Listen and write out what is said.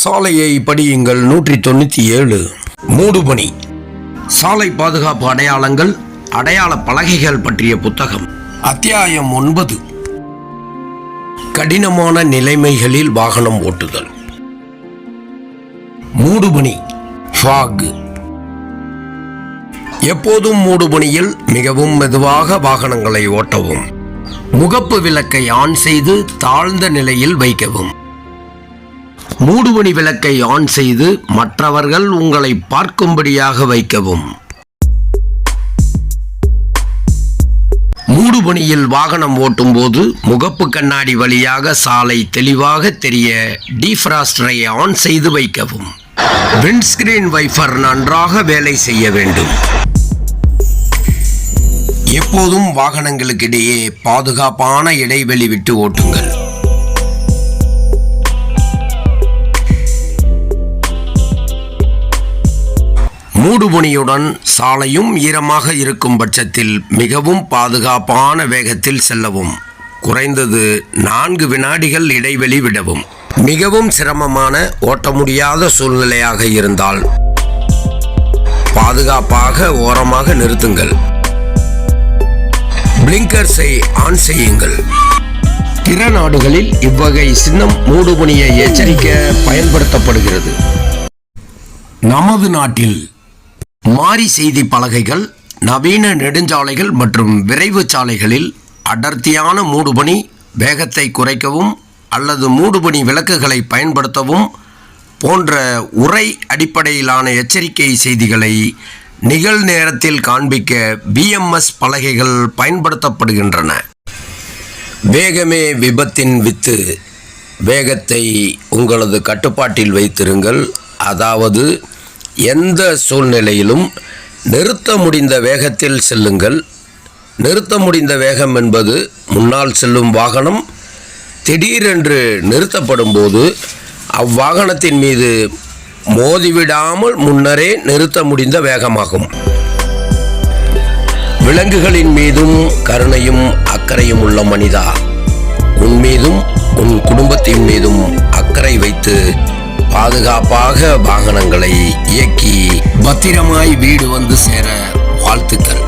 சாலையை படியுங்கள். 197. மூடுபனி. சாலை பாதுகாப்பு அடையாளங்கள், அடையாள பலகைகள் பற்றிய புத்தகம். அத்தியாயம் 9. கடினமான நிலைமைகளில் வாகனம் ஓட்டுதல். மூடுபனி. ஃபாக். எப்போதும் மூடுபனியில் மிகவும் மெதுவாக வாகனங்களை ஓட்டவும். முகப்பு விளக்கை ஆன் செய்து தாழ்ந்த நிலையில் வைக்கவும். மூடுபனி விளக்கை ஆன் செய்து மற்றவர்கள் உங்களை பார்க்கும்படியாக வைக்கவும். மூடுபனியில் வாகனம் ஓட்டும் போது முகப்பு கண்ணாடி வழியாக சாலை தெளிவாக தெரிய டீஃப்ராஸ்டரை ஆன் செய்து வைக்கவும். விண்ட்ஸ்கிரீன் வைப்பர் நன்றாக வேலை செய்ய வேண்டும். எப்போதும் வாகனங்களுக்கு இடையே பாதுகாப்பான இடைவெளி விட்டு ஓட்டுங்கள். மூடுபனியுடன் சாலையும் ஈரமாக இருக்கும் பட்சத்தில் மிகவும் பாதுகாப்பான வேகத்தில் செல்லவும். குறைந்தது 4 வினாடிகள் இடைவெளி விடவும். மிகவும் சிரமமான ஓட்ட முடியாத சூழ்நிலையாக இருந்தால் பாதுகாப்பாக ஓரமாக நிறுத்துங்கள். பிளிங்கர்ஸை ஆன் செய்யுங்கள். பிற நாடுகளில் இவ்வகை சின்னம் மூடுபனியை எச்சரிக்க பயன்படுத்தப்படுகிறது. நமது நாட்டில் மாறி செய்தி பலகைகள், நவீன நெடுஞ்சாலைகள் மற்றும் விரைவு சாலைகளில் அடர்த்தியான மூடுபனி வேகத்தை குறைக்கவும் அல்லது மூடுபனி விளக்குகளை பயன்படுத்தவும் போன்ற உரை அடிப்படையிலான எச்சரிக்கை செய்திகளை நிகழ்நேரத்தில் காண்பிக்க BMS பலகைகள் பயன்படுத்தப்படுகின்றன. வேகமே விபத்தின் வித்து. வேகத்தை உங்களது கட்டுப்பாட்டில் வைத்திருங்கள். அதாவது எந்த சூழ்நிலையிலும் நிறுத்த முடிந்த வேகத்தில் செல்லுங்கள். நிறுத்த முடிந்த வேகம் என்பது முன்னால் செல்லும் வாகனம் திடீரென்று நிறுத்தப்படும் போது அவ்வாகனத்தின் மீது மோதிவிடாமல் முன்னரே நிறுத்த முடிந்த வேகமாகும். விலங்குகளின் மீதும் கருணையும் அக்கறையும் உள்ள மனிதா, உன் மீதும் உன் குடும்பத்தின் மீதும் அக்கறை வைத்து பாதுகாப்பாக வாகனங்களை இயக்கி பத்திரமாய் வீடு வந்து சேர வாழ்த்துக்கள்.